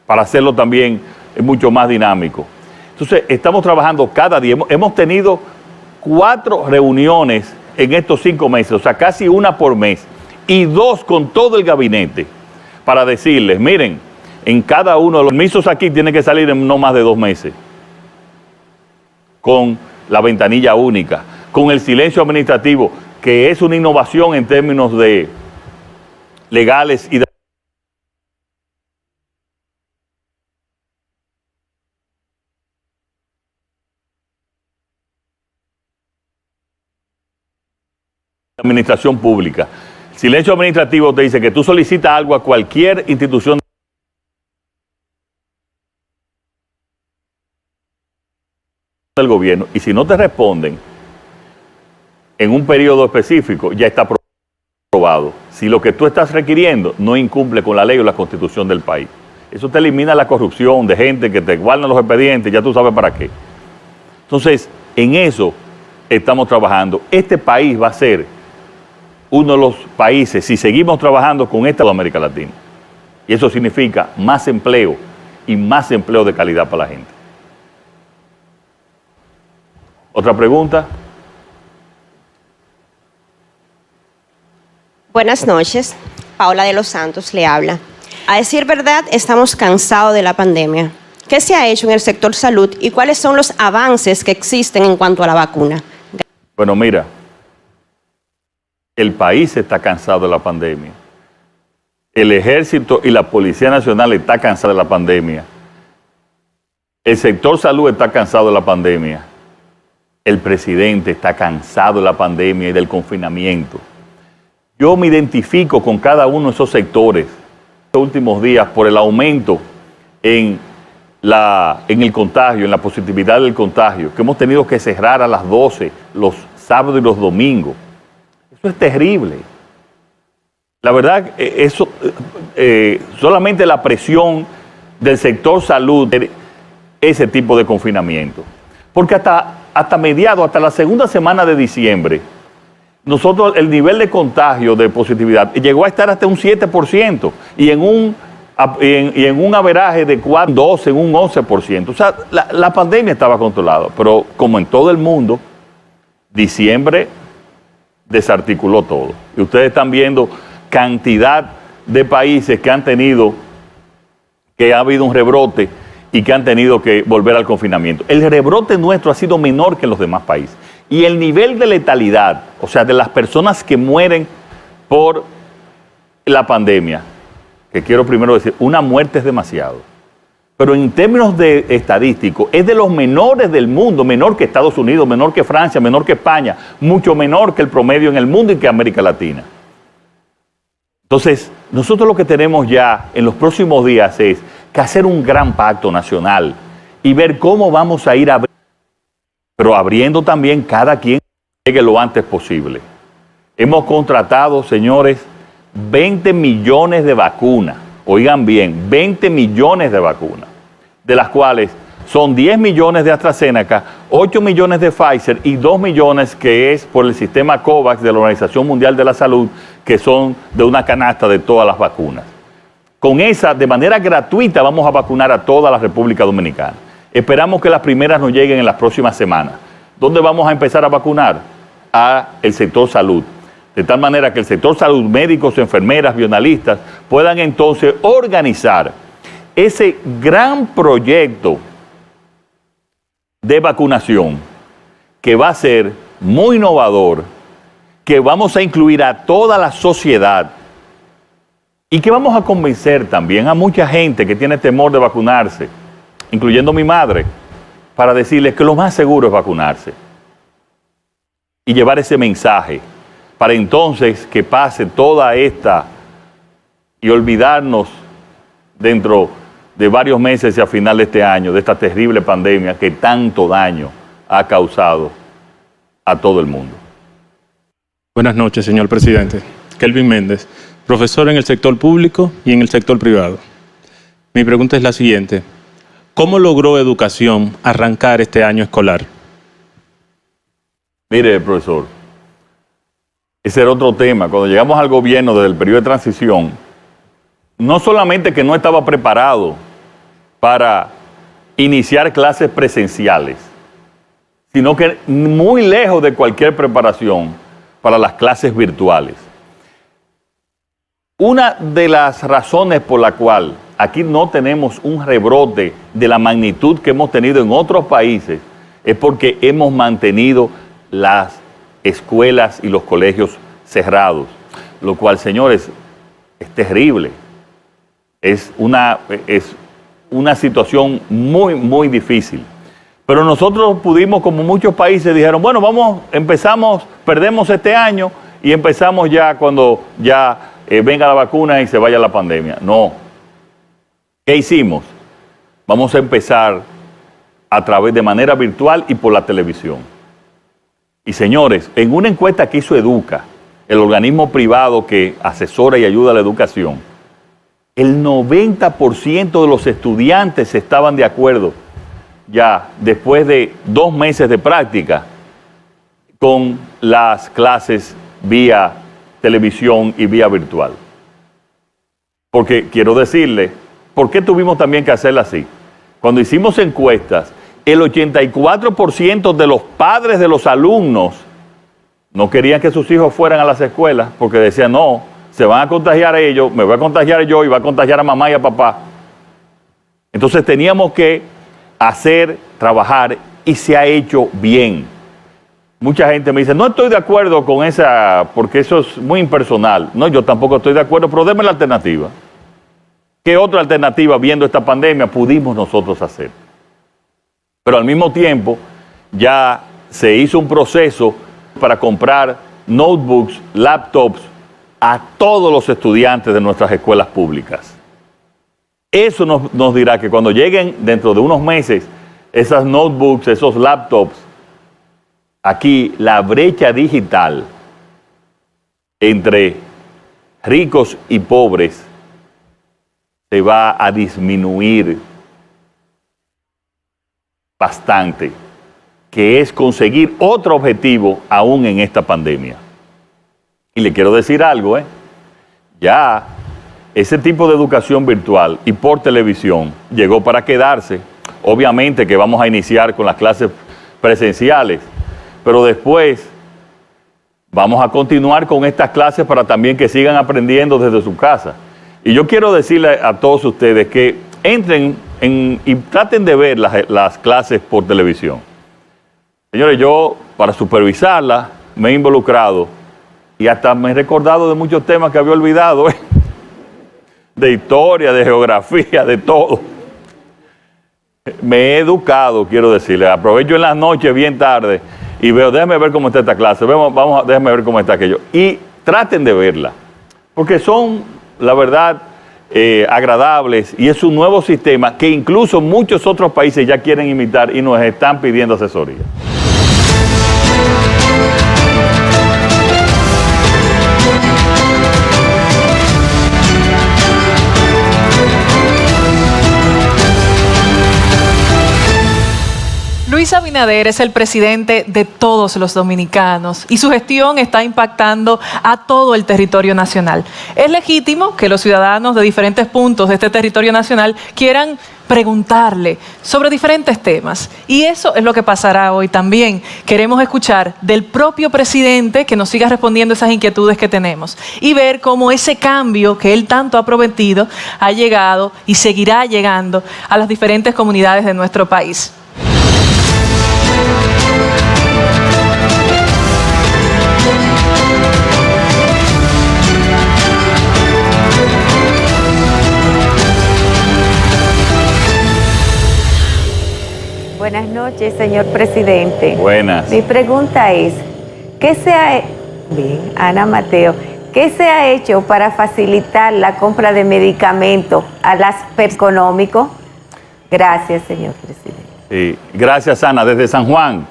para hacerlo también mucho más dinámico. Entonces, estamos trabajando cada día. Hemos tenido 4 reuniones en estos 5 meses, o sea, casi una por mes, y 2 con todo el gabinete, para decirles, miren, en cada uno de los permisos aquí tienen que salir en no más de 2 meses, con la ventanilla única, con el silencio administrativo, que es una innovación en términos de legales y de administración pública. El silencio administrativo te dice que tú solicitas algo a cualquier institución del gobierno y si no te responden en un periodo específico, ya está aprobado. Si lo que tú estás requiriendo no incumple con la ley o la constitución del país. Eso te elimina la corrupción de gente que te guardan los expedientes, ya tú sabes para qué. Entonces, en eso estamos trabajando. Este país va a ser uno de los países, si seguimos trabajando con esta de América Latina. Y eso significa más empleo y más empleo de calidad para la gente. ¿Otra pregunta? Buenas noches, Paola de los Santos le habla. A decir verdad, estamos cansados de la pandemia. ¿Qué se ha hecho en el sector salud y cuáles son los avances que existen en cuanto a la vacuna? Bueno, mira, el país está cansado de la pandemia. El Ejército y la Policía Nacional está cansada de la pandemia. El sector salud está cansado de la pandemia. El presidente está cansado de la pandemia y del confinamiento. Yo me identifico con cada uno de esos sectores estos últimos días por el aumento en el contagio, en la positividad del contagio, que hemos tenido que cerrar a las 12 los sábados y los domingos. Eso es terrible. La verdad, eso solamente la presión del sector salud, ese tipo de confinamiento. Porque hasta mediados, hasta la segunda semana de diciembre, nosotros el nivel de contagio de positividad llegó a estar hasta un 7% y en un averaje de 12, en un 11%. O sea, la pandemia estaba controlada, pero como en todo el mundo, diciembre desarticuló todo. Y ustedes están viendo cantidad de países que ha habido un rebrote y que han tenido que volver al confinamiento. El rebrote nuestro ha sido menor que en los demás países. Y el nivel de letalidad, o sea, de las personas que mueren por la pandemia, que quiero primero decir, una muerte es demasiado. Pero en términos de estadístico, es de los menores del mundo, menor que Estados Unidos, menor que Francia, menor que España, mucho menor que el promedio en el mundo y que América Latina. Entonces, nosotros lo que tenemos ya en los próximos días es que hacer un gran pacto nacional y ver cómo vamos a ir abriendo, pero abriendo también cada quien llegue lo antes posible. Hemos contratado, señores, 20 millones de vacunas. Oigan bien, 20 millones de vacunas, de las cuales son 10 millones de AstraZeneca, 8 millones de Pfizer y 2 millones que es por el sistema COVAX de la Organización Mundial de la Salud, que son de una canasta de todas las vacunas. Con esa, de manera gratuita, vamos a vacunar a toda la República Dominicana. Esperamos que las primeras nos lleguen en las próximas semanas. ¿Dónde vamos a empezar a vacunar? A el sector salud. De tal manera que el sector salud, médicos, enfermeras, bioanalistas, puedan entonces organizar ese gran proyecto de vacunación que va a ser muy innovador, que vamos a incluir a toda la sociedad y que vamos a convencer también a mucha gente que tiene temor de vacunarse, incluyendo mi madre, para decirles que lo más seguro es vacunarse y llevar ese mensaje para entonces que pase toda esta y olvidarnos dentro de varios meses y a final de este año de esta terrible pandemia que tanto daño ha causado a todo el mundo. Buenas noches, señor presidente. Kelvin Méndez, profesor en el sector público y en el sector privado. Mi pregunta es la siguiente. ¿Cómo logró Educación arrancar este año escolar? Mire, profesor, ese era otro tema. Cuando llegamos al gobierno desde el periodo de transición, no solamente que no estaba preparado para iniciar clases presenciales, sino que muy lejos de cualquier preparación para las clases virtuales. Una de las razones por la cual aquí no tenemos un rebrote de la magnitud que hemos tenido en otros países es porque hemos mantenido las escuelas y los colegios cerrados, lo cual, señores, es terrible. Es una situación muy, muy difícil. Pero nosotros pudimos, como muchos países, dijeron, bueno, empezamos, perdemos este año y empezamos ya cuando ya venga la vacuna y se vaya la pandemia. No. ¿Qué hicimos? Vamos a empezar a través de manera virtual y por la televisión. Y señores, en una encuesta que hizo Educa, el organismo privado que asesora y ayuda a la educación, el 90% de los estudiantes estaban de acuerdo ya después de 2 meses de práctica con las clases vía televisión y vía virtual. Porque quiero decirle, ¿por qué tuvimos también que hacerla así? Cuando hicimos encuestas, el 84% de los padres de los alumnos no querían que sus hijos fueran a las escuelas porque decían, no, se van a contagiar ellos, me voy a contagiar yo y va a contagiar a mamá y a papá. Entonces teníamos que trabajar y se ha hecho bien. Mucha gente me dice, no estoy de acuerdo con esa, porque eso es muy impersonal. No, yo tampoco estoy de acuerdo, pero déme la alternativa. ¿Qué otra alternativa, viendo esta pandemia, pudimos nosotros hacer? Pero al mismo tiempo, ya se hizo un proceso para comprar notebooks, laptops, a todos los estudiantes de nuestras escuelas públicas. Eso nos dirá que cuando lleguen dentro de unos meses, esas notebooks, esos laptops, aquí la brecha digital entre ricos y pobres se va a disminuir bastante, que es conseguir otro objetivo aún en esta pandemia. Y le quiero decir algo, ya ese tipo de educación virtual y por televisión llegó para quedarse. Obviamente que vamos a iniciar con las clases presenciales, pero después vamos a continuar con estas clases para también que sigan aprendiendo desde su casa. Y yo quiero decirle a todos ustedes que entren y traten de ver las clases por televisión. Señores, yo para supervisarlas me he involucrado y hasta me he recordado de muchos temas que había olvidado, de historia, de geografía, de todo. Me he educado, quiero decirle. Aprovecho en las noches bien tarde y veo, déjame ver cómo está esta clase, déjame ver cómo está aquello. Y traten de verla, porque son, la verdad, agradables y es un nuevo sistema que incluso muchos otros países ya quieren imitar y nos están pidiendo asesoría. Luis Abinader es el presidente de todos los dominicanos y su gestión está impactando a todo el territorio nacional. Es legítimo que los ciudadanos de diferentes puntos de este territorio nacional quieran preguntarle sobre diferentes temas. Y eso es lo que pasará hoy también. Queremos escuchar del propio presidente que nos siga respondiendo esas inquietudes que tenemos y ver cómo ese cambio que él tanto ha prometido ha llegado y seguirá llegando a las diferentes comunidades de nuestro país. Buenas noches, señor presidente. Buenas. Mi pregunta es, Ana Mateo, ¿qué se ha hecho para facilitar la compra de medicamentos a las personas económicas? Gracias, señor presidente. Sí, gracias, Ana, desde San Juan.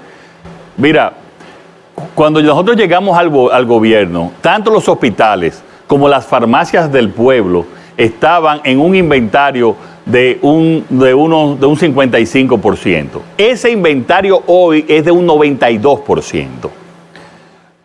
Mira, cuando nosotros llegamos al gobierno, tanto los hospitales como las farmacias del pueblo estaban en un inventario de un 55%. Ese inventario hoy es de un 92%.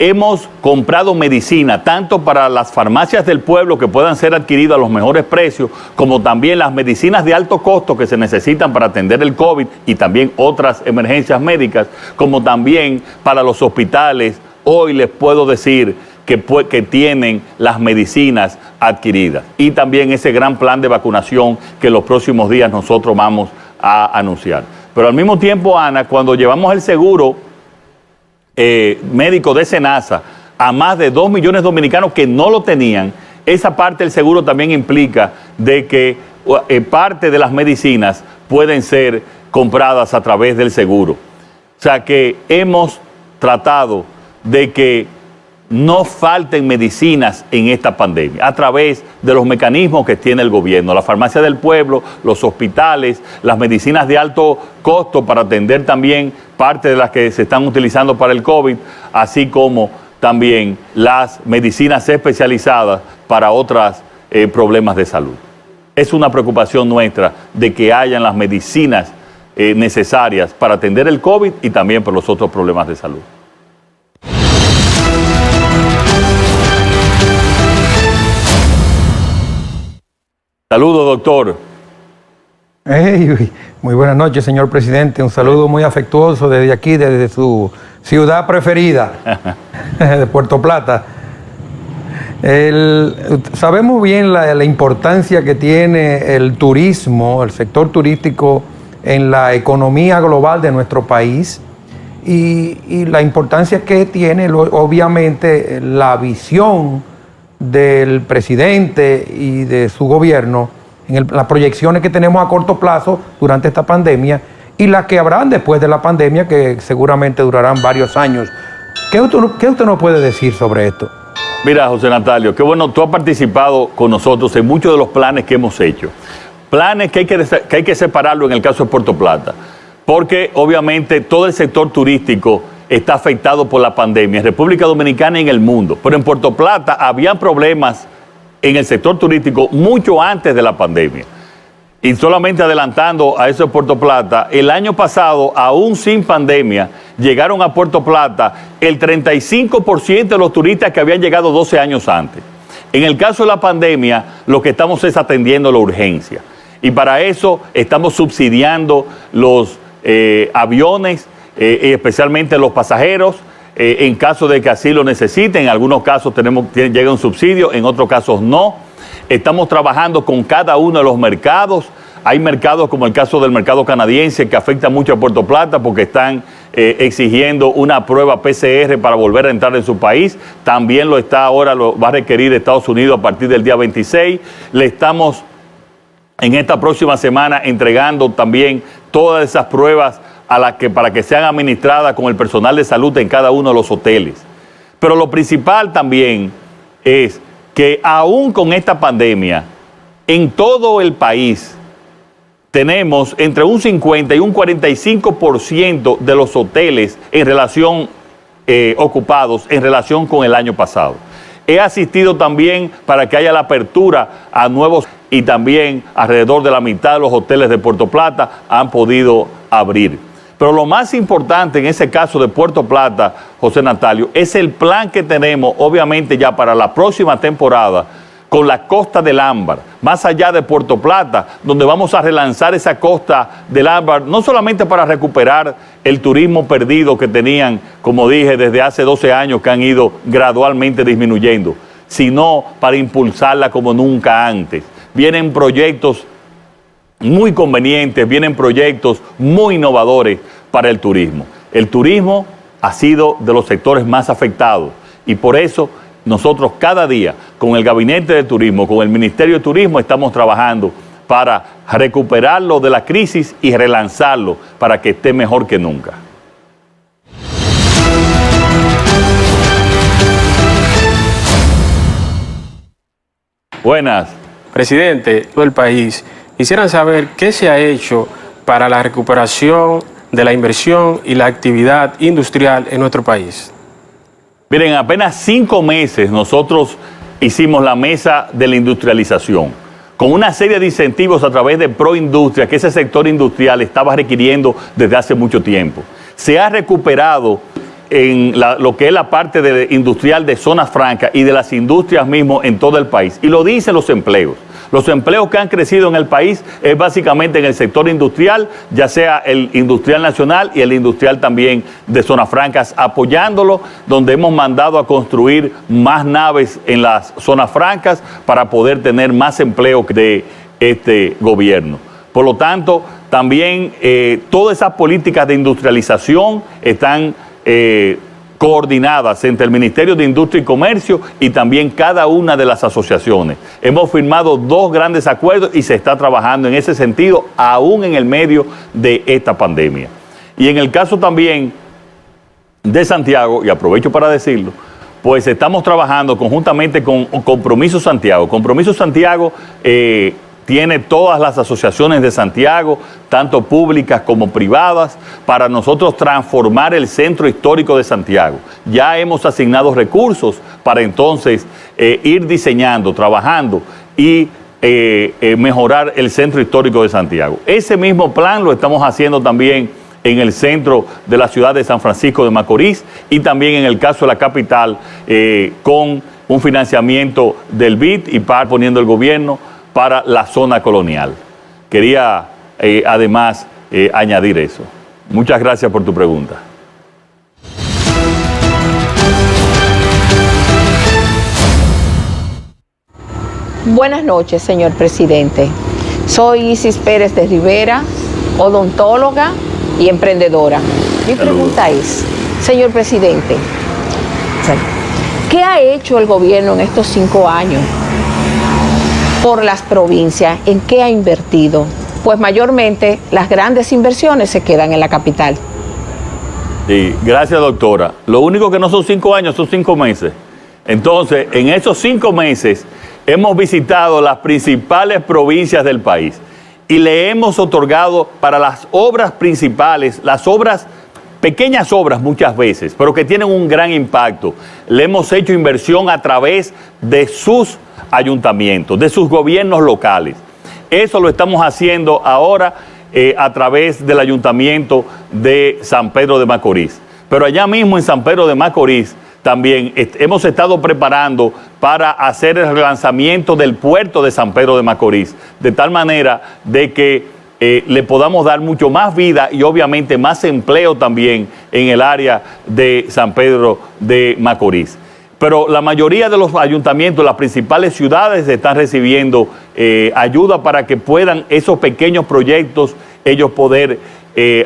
hemos comprado medicina, tanto para las farmacias del pueblo que puedan ser adquiridas a los mejores precios, como también las medicinas de alto costo que se necesitan para atender el COVID y también otras emergencias médicas, como también para los hospitales. Hoy les puedo decir que tienen las medicinas adquiridas. Y también ese gran plan de vacunación que en los próximos días nosotros vamos a anunciar. Pero al mismo tiempo, Ana, cuando llevamos el seguro médico de SENASA a más de 2 millones de dominicanos que no lo tenían, esa parte del seguro también implica de que parte de las medicinas pueden ser compradas a través del seguro. O sea que hemos tratado de que no falten medicinas en esta pandemia a través de los mecanismos que tiene el gobierno, la farmacia del pueblo, los hospitales, las medicinas de alto costo para atender también parte de las que se están utilizando para el COVID, así como también las medicinas especializadas para otros problemas de salud. Es una preocupación nuestra de que hayan las medicinas necesarias para atender el COVID y también por los otros problemas de salud. Saludos, doctor. Hey, muy buenas noches, señor presidente. Un saludo muy afectuoso desde aquí, desde su ciudad preferida, de Puerto Plata. Sabemos bien la importancia que tiene el turismo, el sector turístico en la economía global de nuestro país y la importancia que tiene, obviamente, la visión del presidente y de su gobierno en las proyecciones que tenemos a corto plazo durante esta pandemia y las que habrán después de la pandemia, que seguramente durarán varios años. ¿Qué usted nos puede decir sobre esto? Mira, José Natalio, qué bueno, tú has participado con nosotros en muchos de los planes que hemos hecho. Planes que hay que separarlo en el caso de Puerto Plata, porque obviamente todo el sector turístico está afectado por la pandemia en República Dominicana y en el mundo. Pero en Puerto Plata había problemas en el sector turístico mucho antes de la pandemia. Y solamente adelantando a eso de Puerto Plata, el año pasado, aún sin pandemia, llegaron a Puerto Plata el 35% de los turistas que habían llegado 12 años antes. En el caso de la pandemia, lo que estamos es atendiendo la urgencia. Y para eso estamos subsidiando los aviones, especialmente los pasajeros, en caso de que así lo necesiten. En algunos casos llega un subsidio, en otros casos no. Estamos trabajando con cada uno de los mercados. Hay mercados como el caso del mercado canadiense que afecta mucho a Puerto Plata porque están exigiendo una prueba PCR para volver a entrar en su país. También lo va a requerir Estados Unidos a partir del día 26. Le estamos en esta próxima semana entregando también todas esas pruebas para que sean administradas con el personal de salud en cada uno de los hoteles. Pero lo principal también es que aún con esta pandemia, en todo el país, tenemos entre un 50 y un 45% de los hoteles ocupados en relación con el año pasado. He asistido también para que haya la apertura a nuevos y también alrededor de la mitad de los hoteles de Puerto Plata han podido abrir. Pero lo más importante en ese caso de Puerto Plata, José Natalio, es el plan que tenemos, obviamente ya para la próxima temporada, con la Costa del Ámbar, más allá de Puerto Plata, donde vamos a relanzar esa Costa del Ámbar, no solamente para recuperar el turismo perdido que tenían, como dije, desde hace 12 años que han ido gradualmente disminuyendo, sino para impulsarla como nunca antes. Vienen proyectos muy convenientes, vienen proyectos muy innovadores para el turismo. El turismo ha sido de los sectores más afectados y por eso nosotros cada día con el Gabinete de Turismo, con el Ministerio de Turismo, estamos trabajando para recuperarlo de la crisis y relanzarlo para que esté mejor que nunca. Buenas. Presidente, todo el país, quisieran saber qué se ha hecho para la recuperación de la inversión y la actividad industrial en nuestro país. Miren, apenas 5 meses nosotros hicimos la mesa de la industrialización, con una serie de incentivos a través de Proindustria, que ese sector industrial estaba requiriendo desde hace mucho tiempo. Se ha recuperado en lo que es la parte industrial de zonas francas y de las industrias mismo en todo el país. Y lo dicen los empleos. Los empleos que han crecido en el país es básicamente en el sector industrial, ya sea el industrial nacional y el industrial también de zonas francas, apoyándolo, donde hemos mandado a construir más naves en las zonas francas para poder tener más empleo de este gobierno. Por lo tanto, también todas esas políticas de industrialización están coordinadas entre el Ministerio de Industria y Comercio y también cada una de las asociaciones. Hemos firmado 2 grandes acuerdos y se está trabajando en ese sentido, aún en el medio de esta pandemia. Y en el caso también de Santiago, y aprovecho para decirlo, pues estamos trabajando conjuntamente con Compromiso Santiago. Compromiso Santiago tiene todas las asociaciones de Santiago, tanto públicas como privadas, para nosotros transformar el centro histórico de Santiago. Ya hemos asignado recursos para entonces ir diseñando, trabajando y mejorar el centro histórico de Santiago. Ese mismo plan lo estamos haciendo también en el centro de la ciudad de San Francisco de Macorís y también en el caso de la capital con un financiamiento del BID y poniendo el gobierno para la zona colonial. Quería además añadir eso. Muchas gracias por tu pregunta. Buenas noches, señor presidente. Soy Isis Pérez de Rivera, odontóloga y emprendedora. Mi pregunta es, señor presidente, ¿qué ha hecho el gobierno en estos 5 años por las provincias? ¿En qué ha invertido? Pues mayormente las grandes inversiones se quedan en la capital. Sí, gracias, doctora. Lo único que no son 5 años, son 5 meses. Entonces, en esos 5 meses hemos visitado las principales provincias del país y le hemos otorgado para las obras principales, las obras, pequeñas obras muchas veces, pero que tienen un gran impacto. Le hemos hecho inversión a través de sus ayuntamientos, de sus gobiernos locales. Eso lo estamos haciendo ahora a través del ayuntamiento de San Pedro de Macorís. Pero allá mismo en San Pedro de Macorís también hemos estado preparando para hacer el relanzamiento del puerto de San Pedro de Macorís, de tal manera de que le podamos dar mucho más vida y obviamente más empleo también en el área de San Pedro de Macorís. Pero la mayoría de los ayuntamientos, las principales ciudades, están recibiendo ayuda para que puedan esos pequeños proyectos ellos poder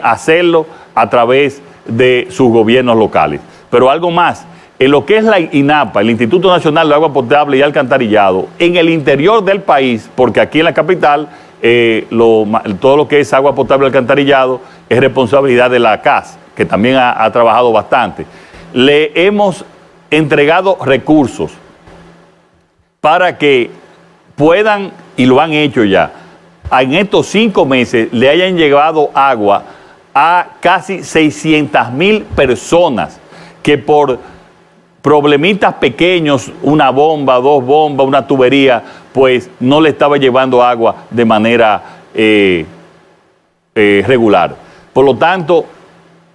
hacerlo a través de sus gobiernos locales. Pero algo más, en lo que es la INAPA, el Instituto Nacional de Agua Potable y Alcantarillado, en el interior del país, porque aquí en la capital todo lo que es agua potable y alcantarillado es responsabilidad de la CAS, que también ha trabajado bastante. Le hemos entregado recursos para que puedan, y lo han hecho ya, en estos 5 meses le hayan llevado agua a casi 600,000 personas que por problemitas pequeños, una bomba, 2 bombas, una tubería, pues no le estaba llevando agua de manera regular. Por lo tanto,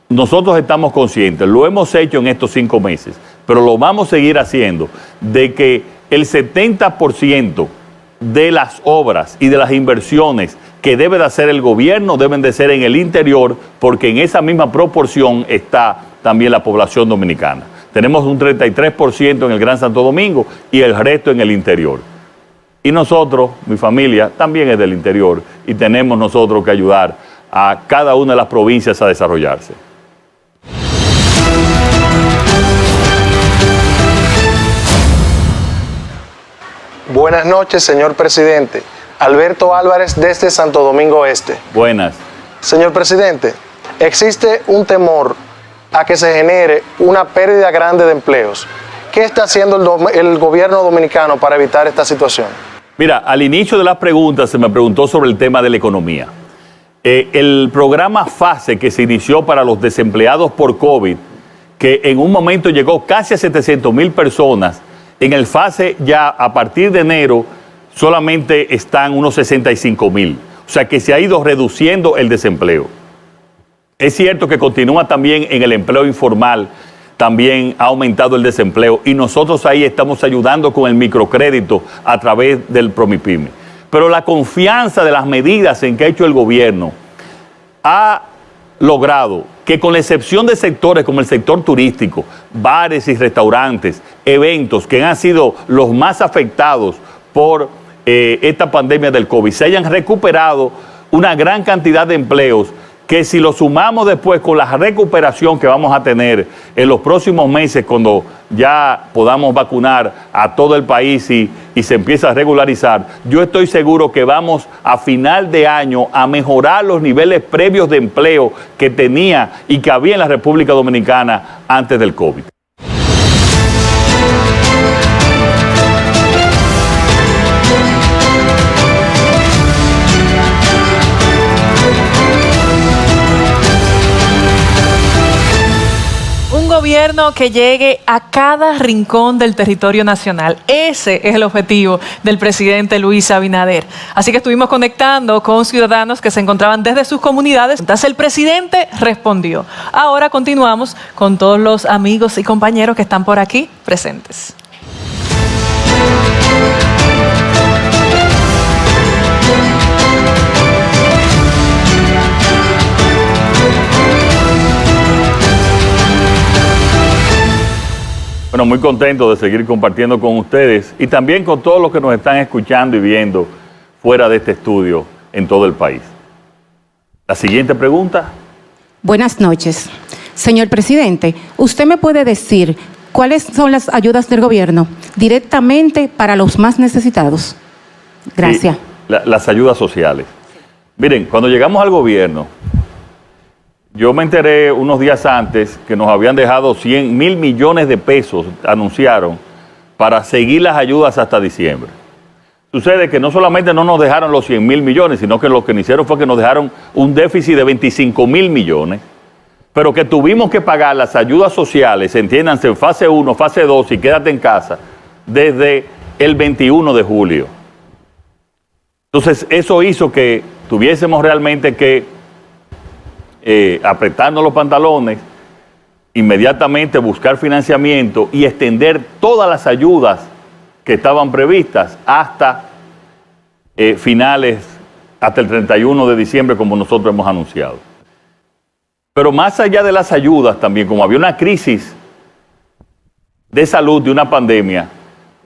nosotros estamos conscientes, lo hemos hecho en estos 5 meses, pero lo vamos a seguir haciendo, de que el 70% de las obras y de las inversiones que debe de hacer el gobierno deben de ser en el interior, porque en esa misma proporción está también la población dominicana. Tenemos un 33% en el Gran Santo Domingo y el resto en el interior. Y nosotros, mi familia, también es del interior y tenemos nosotros que ayudar a cada una de las provincias a desarrollarse. Buenas noches, señor presidente. Alberto Álvarez desde Santo Domingo Este. Buenas. Señor presidente, existe un temor a que se genere una pérdida grande de empleos. ¿Qué está haciendo el gobierno dominicano para evitar esta situación? Mira, al inicio de las preguntas se me preguntó sobre el tema de la economía. El programa FASE que se inició para los desempleados por COVID, que en un momento llegó casi a 700,000 personas, en el FASE ya a partir de enero solamente están unos 65,000. O sea que se ha ido reduciendo el desempleo. Es cierto que continúa también en el empleo informal también ha aumentado el desempleo y nosotros ahí estamos ayudando con el microcrédito a través del Promipyme. Pero la confianza de las medidas en que ha hecho el gobierno ha logrado que, con la excepción de sectores como el sector turístico, bares y restaurantes, eventos que han sido los más afectados por esta pandemia del COVID, se hayan recuperado una gran cantidad de empleos que, si lo sumamos después con la recuperación que vamos a tener en los próximos meses, cuando ya podamos vacunar a todo el país y se empieza a regularizar, yo estoy seguro que vamos a final de año a mejorar los niveles previos de empleo que tenía y que había en la República Dominicana antes del COVID. Gobierno que llegue a cada rincón del territorio nacional. Ese es el objetivo del presidente Luis Abinader. Así que estuvimos conectando con ciudadanos que se encontraban desde sus comunidades. Entonces el presidente respondió. Ahora continuamos con todos los amigos y compañeros que están por aquí presentes. Bueno, muy contento de seguir compartiendo con ustedes y también con todos los que nos están escuchando y viendo fuera de este estudio en todo el país. La siguiente pregunta. Buenas noches. Señor presidente, ¿usted me puede decir cuáles son las ayudas del gobierno directamente para los más necesitados? Gracias. Sí, las ayudas sociales. Miren, cuando llegamos al gobierno, yo me enteré unos días antes que nos habían dejado 100.000 millones de pesos, anunciaron, para seguir las ayudas hasta diciembre. Sucede que no solamente no nos dejaron los 100.000 millones, sino que lo que nos hicieron fue que nos dejaron un déficit de 25.000 millones, pero que tuvimos que pagar las ayudas sociales, entiéndanse, en fase 1, fase 2 y quédate en casa, desde el 21 de julio. Entonces, eso hizo que tuviésemos realmente que apretarnos los pantalones, inmediatamente buscar financiamiento y extender todas las ayudas que estaban previstas hasta finales, hasta el 31 de diciembre, como nosotros hemos anunciado. Pero más allá de las ayudas también, como había una crisis de salud de una pandemia,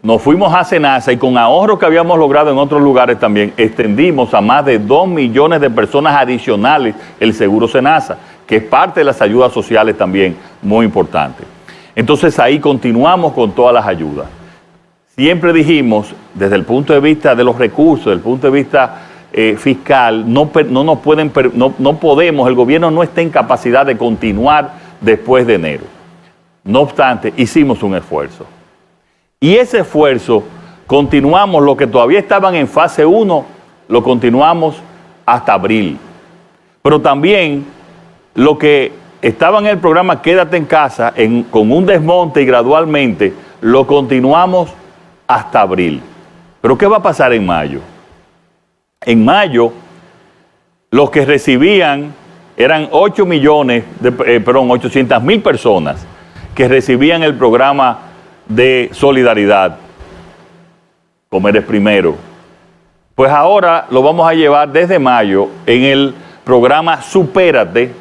nos fuimos a SENASA y, con ahorros que habíamos logrado en otros lugares también, extendimos a más de 2 millones de personas adicionales el seguro SENASA, que es parte de las ayudas sociales también muy importante. Entonces ahí continuamos con todas las ayudas. Siempre dijimos, desde el punto de vista de los recursos, desde el punto de vista fiscal, no podemos, el gobierno no está en capacidad de continuar después de enero. No obstante, hicimos un esfuerzo. Y ese esfuerzo, continuamos, lo que todavía estaban en fase 1, lo continuamos hasta abril. Pero también lo que estaba en el programa Quédate en Casa, con un desmonte y gradualmente, lo continuamos hasta abril. Pero ¿qué va a pasar en mayo? En mayo, los que recibían eran 800.000 personas que recibían el programa de solidaridad, Comer es Primero. Pues ahora lo vamos a llevar desde mayo en el programa Supérate,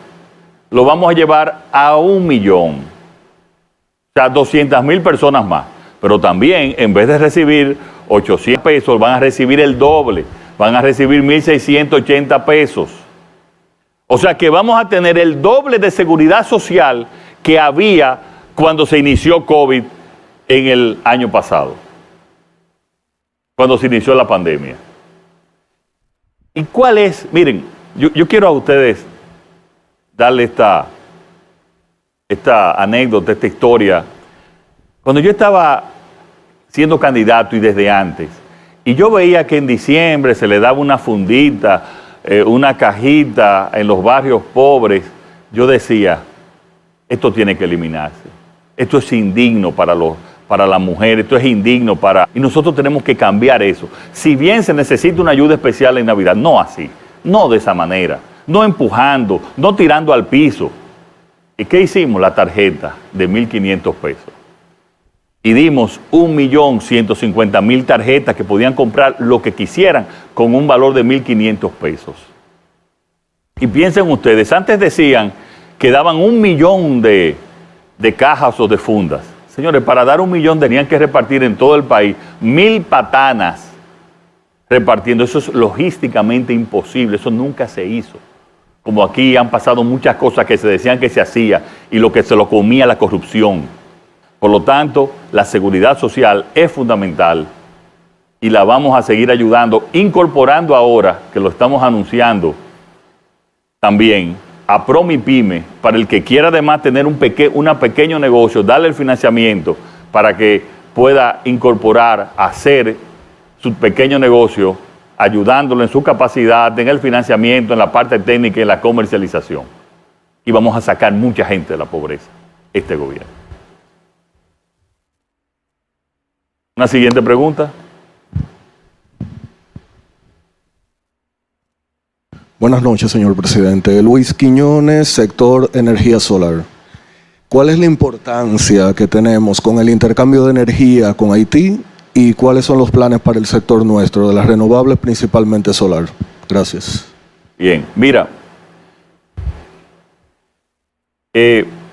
lo vamos a llevar a 1 millón. O sea, 200.000 personas más. Pero también, en vez de recibir 800 pesos, van a recibir el doble, van a recibir 1.680 pesos. O sea que vamos a tener el doble de seguridad social que había cuando se inició COVID en el año pasado, cuando se inició la pandemia. ¿Y cuál es? Miren, yo quiero a ustedes darle esta anécdota, esta historia. Cuando yo estaba siendo candidato y desde antes, y yo veía que en diciembre se le daba una fundita, una cajita en los barrios pobres, yo decía, esto tiene que eliminarse. Esto es indigno para la mujer, esto es indigno y nosotros tenemos que cambiar eso. Si bien se necesita una ayuda especial en Navidad, no así, no de esa manera, no empujando, no tirando al piso. ¿Y qué hicimos? La tarjeta de 1.500 pesos. Y dimos 1.150.000 tarjetas que podían comprar lo que quisieran con un valor de 1.500 pesos. Y piensen ustedes, antes decían que daban 1 millón de cajas o de fundas. Señores, para dar 1 millón tenían que repartir en todo el país 1.000 patanas repartiendo. Eso es logísticamente imposible, eso nunca se hizo. Como aquí han pasado muchas cosas que se decían que se hacía y lo que se lo comía la corrupción. Por lo tanto, la seguridad social es fundamental y la vamos a seguir ayudando, incorporando ahora, que lo estamos anunciando también, a ProMiPyme, para el que quiera además tener un pequeño negocio, darle el financiamiento para que pueda incorporar, hacer su pequeño negocio, ayudándolo en su capacidad, en el financiamiento, en la parte técnica y en la comercialización. Y vamos a sacar mucha gente de la pobreza, este gobierno. Una siguiente pregunta. Buenas noches, señor presidente. Luis Quiñones, sector energía solar. ¿Cuál es la importancia que tenemos con el intercambio de energía con Haití y cuáles son los planes para el sector nuestro, de las renovables, principalmente solar? Gracias. Bien, mira,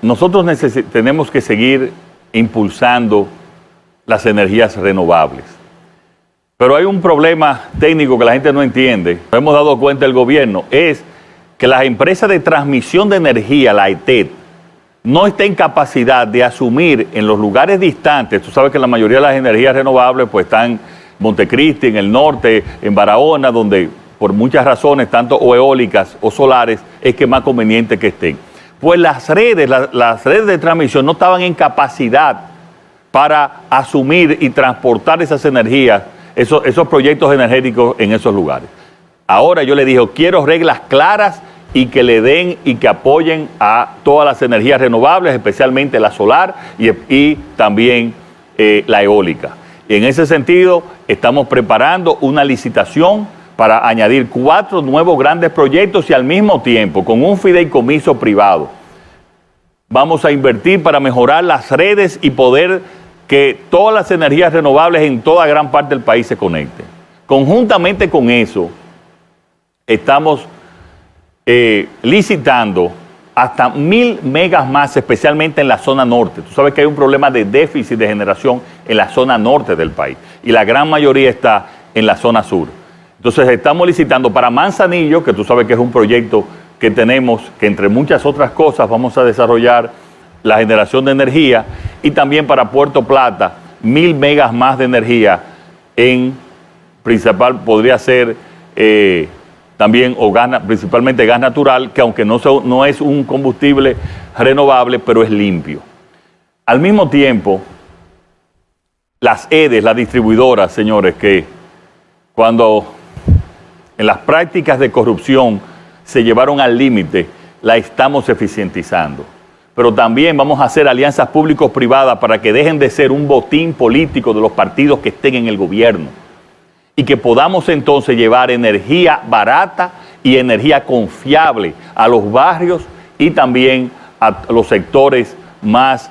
nosotros tenemos que seguir impulsando las energías renovables. Pero hay un problema técnico que la gente no entiende, nos hemos dado cuenta el gobierno, es que las empresas de transmisión de energía, la ETED, no está en capacidad de asumir en los lugares distantes. Tú sabes que la mayoría de las energías renovables pues están en Montecristi, en el norte, en Barahona, donde por muchas razones, tanto o eólicas o solares, es que es más conveniente que estén. Pues las redes de transmisión no estaban en capacidad para asumir y transportar esas energías, esos proyectos energéticos en esos lugares. Ahora yo le dije, quiero reglas claras y que le den y que apoyen a todas las energías renovables, especialmente la solar y también la eólica. Y en ese sentido, estamos preparando una licitación para añadir 4 nuevos grandes proyectos y al mismo tiempo, con un fideicomiso privado, vamos a invertir para mejorar las redes y poder que todas las energías renovables en toda gran parte del país se conecten. Conjuntamente con eso, estamos licitando hasta 1.000 megas más, especialmente en la zona norte. Tú sabes que hay un problema de déficit de generación en la zona norte del país y la gran mayoría está en la zona sur. Entonces estamos licitando para Manzanillo, que tú sabes que es un proyecto que tenemos, que entre muchas otras cosas vamos a desarrollar la generación de energía, y también para Puerto Plata, 1.000 megas más de energía en principal, podría ser también o principalmente gas natural, que aunque no es un combustible renovable, pero es limpio. Al mismo tiempo, las EDES, las distribuidoras, señores, que cuando en las prácticas de corrupción se llevaron al límite, la estamos eficientizando. Pero también vamos a hacer alianzas público-privadas para que dejen de ser un botín político de los partidos que estén en el gobierno y que podamos entonces llevar energía barata y energía confiable a los barrios y también a los sectores más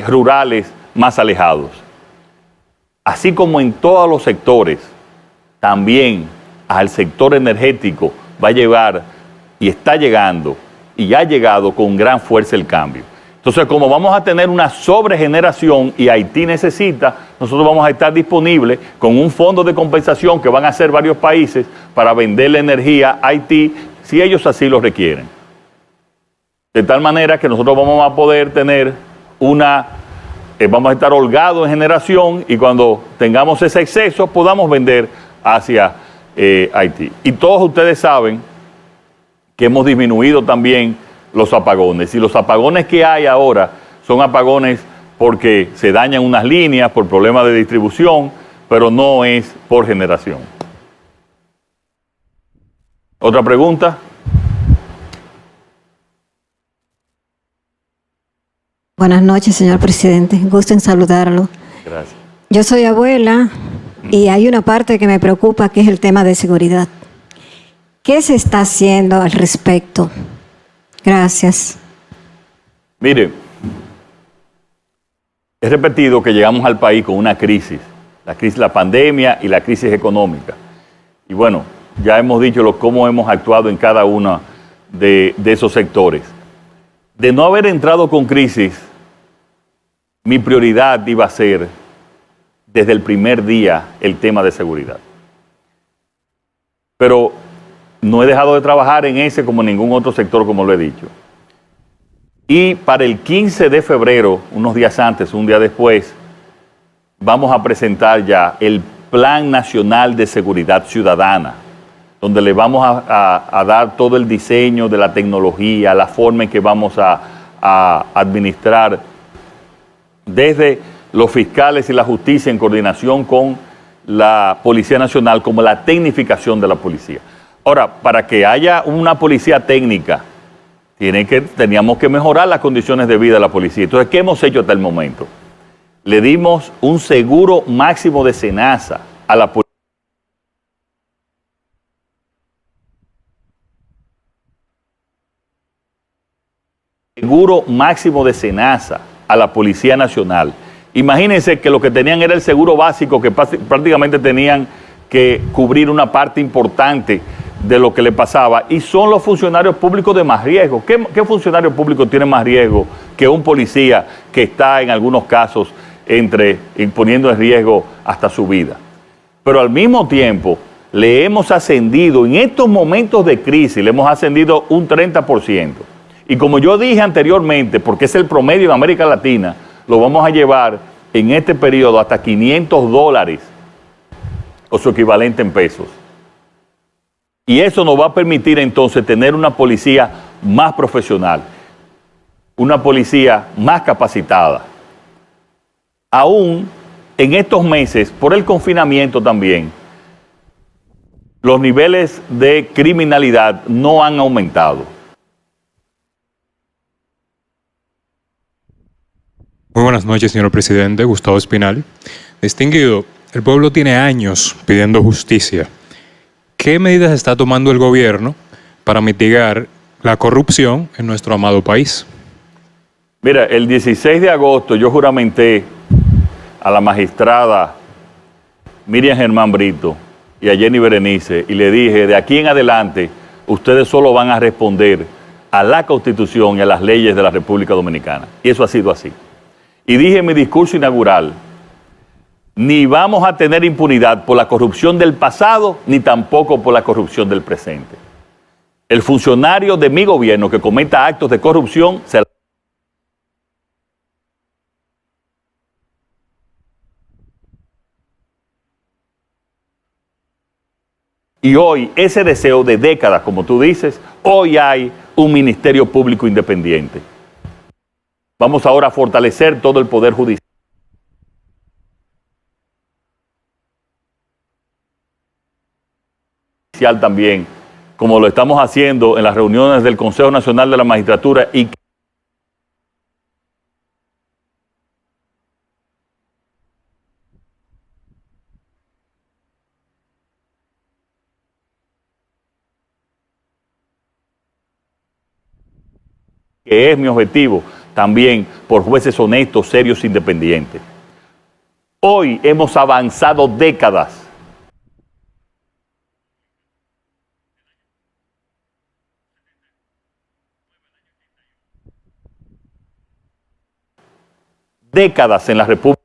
rurales, más alejados. Así como en todos los sectores, también al sector energético va a llevar y está llegando y ha llegado con gran fuerza el cambio. Entonces, como vamos a tener una sobregeneración y Haití necesita, nosotros vamos a estar disponibles con un fondo de compensación que van a hacer varios países para venderle energía a Haití si ellos así lo requieren. De tal manera que nosotros vamos a poder tener vamos a estar holgados en generación y cuando tengamos ese exceso podamos vender hacia Haití. Y todos ustedes saben que hemos disminuido también los apagones. Y los apagones que hay ahora son apagones porque se dañan unas líneas por problemas de distribución, pero no es por generación. ¿Otra pregunta? Buenas noches, señor presidente. Gusto en saludarlo. Gracias. Yo soy abuela y hay una parte que me preocupa, que es el tema de seguridad. ¿Qué se está haciendo al respecto? Gracias. Mire, he repetido que llegamos al país con una crisis, la pandemia y la crisis económica. Y bueno, ya hemos dicho cómo hemos actuado en cada uno de esos sectores. De no haber entrado con crisis, mi prioridad iba a ser desde el primer día el tema de seguridad. Pero no he dejado de trabajar en ese como en ningún otro sector, como lo he dicho. Y para el 15 de febrero, unos días antes, un día después, vamos a presentar ya el Plan Nacional de Seguridad Ciudadana, donde le vamos a dar todo el diseño de la tecnología, la forma en que vamos a administrar desde los fiscales y la justicia en coordinación con la Policía Nacional, como la tecnificación de la policía. Ahora, para que haya una policía técnica, teníamos que mejorar las condiciones de vida de la policía. Entonces, ¿qué hemos hecho hasta el momento? Le dimos un seguro máximo de SENASA a la policía. Seguro máximo de SENASA a la Policía Nacional. Imagínense que lo que tenían era el seguro básico, que prácticamente tenían que cubrir una parte importante de lo que le pasaba, y son los funcionarios públicos de más riesgo. ¿Qué funcionario público tiene más riesgo que un policía que está en algunos casos poniendo en riesgo hasta su vida? Pero al mismo tiempo le hemos ascendido, en estos momentos de crisis, le hemos ascendido un 30%. Y como yo dije anteriormente, porque es el promedio en América Latina, lo vamos a llevar en este periodo hasta $500 o su equivalente en pesos. Y eso nos va a permitir entonces tener una policía más profesional, una policía más capacitada. Aún en estos meses, por el confinamiento también, los niveles de criminalidad no han aumentado. Muy buenas noches, señor presidente. Gustavo Espinal. Distinguido, el pueblo tiene años pidiendo justicia. ¿Qué medidas está tomando el gobierno para mitigar la corrupción en nuestro amado país? Mira, el 16 de agosto yo juramenté a la magistrada Miriam Germán Brito y a Jenny Berenice y le dije, de aquí en adelante, ustedes solo van a responder a la Constitución y a las leyes de la República Dominicana. Y eso ha sido así. Y dije en mi discurso inaugural, ni vamos a tener impunidad por la corrupción del pasado, ni tampoco por la corrupción del presente. El funcionario de mi gobierno que cometa actos de corrupción se Y hoy, ese deseo de décadas, como tú dices, hoy hay un Ministerio Público Independiente. Vamos ahora a fortalecer todo el Poder Judicial. También, como lo estamos haciendo en las reuniones del Consejo Nacional de la Magistratura y que es mi objetivo, también por jueces honestos, serios, independientes. Hoy hemos avanzado décadas. Décadas en la República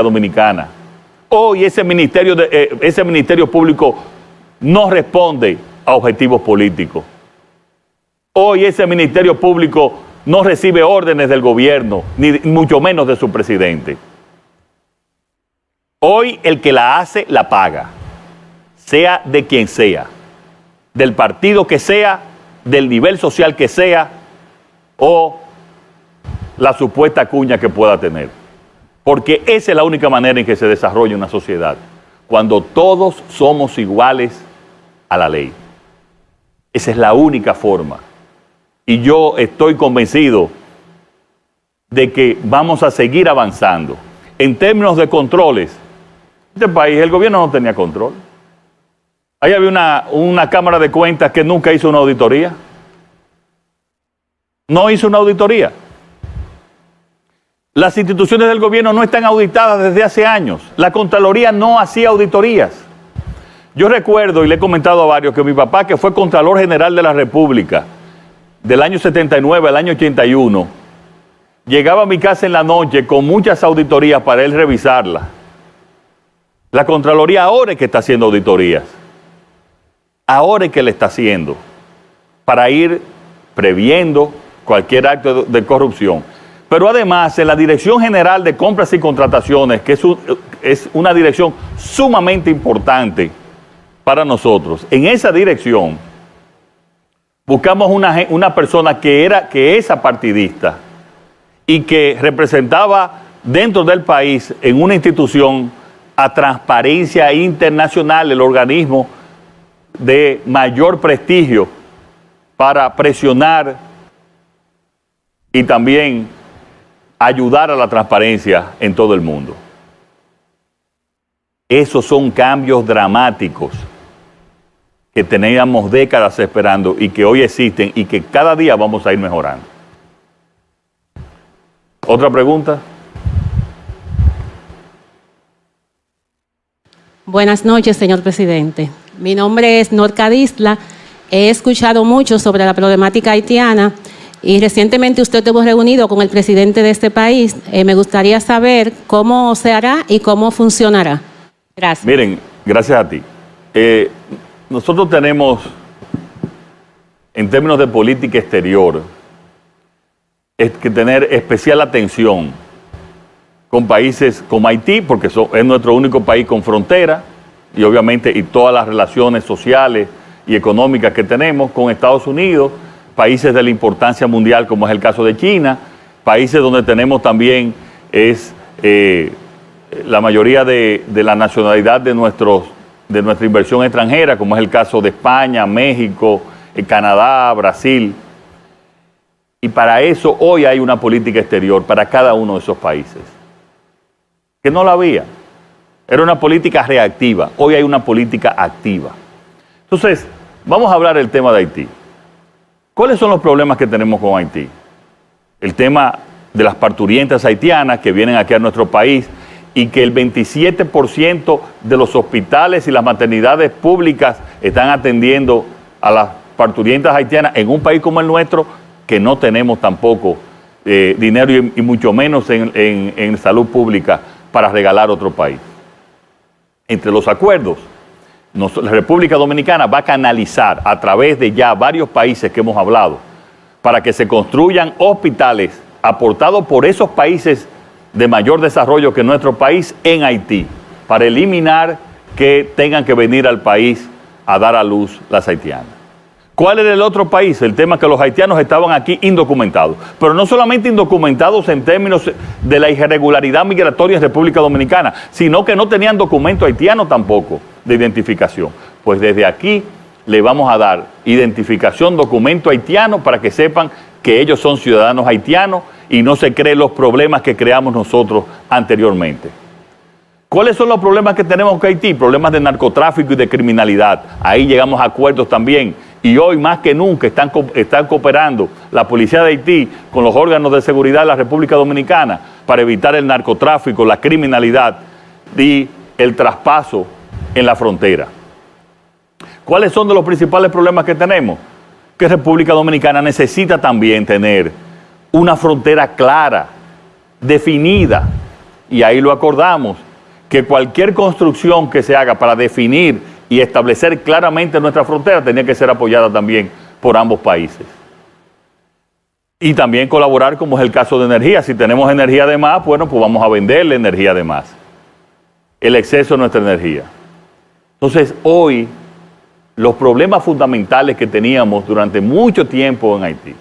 Dominicana. Hoy ese ministerio público no responde a objetivos políticos. Hoy ese ministerio público no recibe órdenes del gobierno, ni mucho menos de su presidente. Hoy el que la hace, la paga. Sea de quien sea, del partido que sea, del nivel social que sea, o la supuesta cuña que pueda tener. Porque esa es la única manera en que se desarrolla una sociedad, cuando todos somos iguales a la ley. Esa es la única forma. Y yo estoy convencido de que vamos a seguir avanzando. En términos de controles, Este país, el gobierno no tenía control. Ahí había una Cámara de Cuentas que nunca hizo una auditoría. No hizo una auditoría. Las instituciones del gobierno no están auditadas desde hace años. La Contraloría no hacía auditorías. Yo recuerdo, y le he comentado a varios, que mi papá, que fue Contralor General de la República, del año 79 al año 81, llegaba a mi casa en la noche con muchas auditorías para él revisarlas. La Contraloría ahora es que está haciendo auditorías. Ahora es que le está haciendo, para ir previendo cualquier acto de corrupción. Pero además, en la Dirección General de Compras y Contrataciones, que es una dirección sumamente importante para nosotros, en esa dirección buscamos una persona que es apartidista y que representaba dentro del país, en una institución, a Transparencia Internacional, el organismo de mayor prestigio para presionar y también ayudar a la transparencia en todo el mundo. Esos son cambios dramáticos que teníamos décadas esperando y que hoy existen y que cada día vamos a ir mejorando. ¿Otra pregunta? Buenas noches, señor presidente. Mi nombre es Norca Disla. He escuchado mucho sobre la problemática haitiana y recientemente usted estuvo reunido con el presidente de este país. Me gustaría saber cómo se hará y cómo funcionará. Gracias. Miren, gracias a ti. Nosotros tenemos, en términos de política exterior, que tener especial atención con países como Haití, porque es nuestro único país con frontera, y obviamente y todas las relaciones sociales y económicas que tenemos con Estados Unidos, países de la importancia mundial como es el caso de China, países donde tenemos también la mayoría de la nacionalidad de nuestra inversión extranjera, como es el caso de España, México, Canadá, Brasil. Y para eso hoy hay una política exterior para cada uno de esos países, que no la había. Era una política reactiva, hoy hay una política activa. Entonces, vamos a hablar del tema de Haití. ¿Cuáles son los problemas que tenemos con Haití? El tema de las parturientas haitianas que vienen aquí a nuestro país y que el 27% de los hospitales y las maternidades públicas están atendiendo a las parturientas haitianas en un país como el nuestro, que no tenemos tampoco dinero y mucho menos en salud pública para regalar a otro país. Entre los acuerdos, la República Dominicana va a canalizar a través de ya varios países que hemos hablado para que se construyan hospitales aportados por esos países de mayor desarrollo que nuestro país en Haití, para eliminar que tengan que venir al país a dar a luz las haitianas. ¿Cuál era el otro país? El tema que los haitianos estaban aquí indocumentados, pero no solamente indocumentados en términos de la irregularidad migratoria en República Dominicana, sino que no tenían documento haitiano tampoco de identificación. Pues desde aquí le vamos a dar identificación, documento haitiano, para que sepan que ellos son ciudadanos haitianos y no se creen los problemas que creamos nosotros anteriormente. ¿Cuáles son los problemas que tenemos con Haití? Problemas de narcotráfico y de criminalidad. Ahí llegamos a acuerdos también. Y hoy más que nunca están cooperando la policía de Haití con los órganos de seguridad de la República Dominicana para evitar el narcotráfico, la criminalidad y el traspaso en la frontera. ¿Cuáles son de los principales problemas que tenemos? Que República Dominicana necesita también tener una frontera clara, definida, y ahí lo acordamos, que cualquier construcción que se haga para definir y establecer claramente nuestra frontera tenía que ser apoyada también por ambos países. Y también colaborar, como es el caso de energía. Si tenemos energía de más, bueno, pues vamos a venderle energía de más. El exceso de nuestra energía. Entonces, hoy, los problemas fundamentales que teníamos durante mucho tiempo en Haití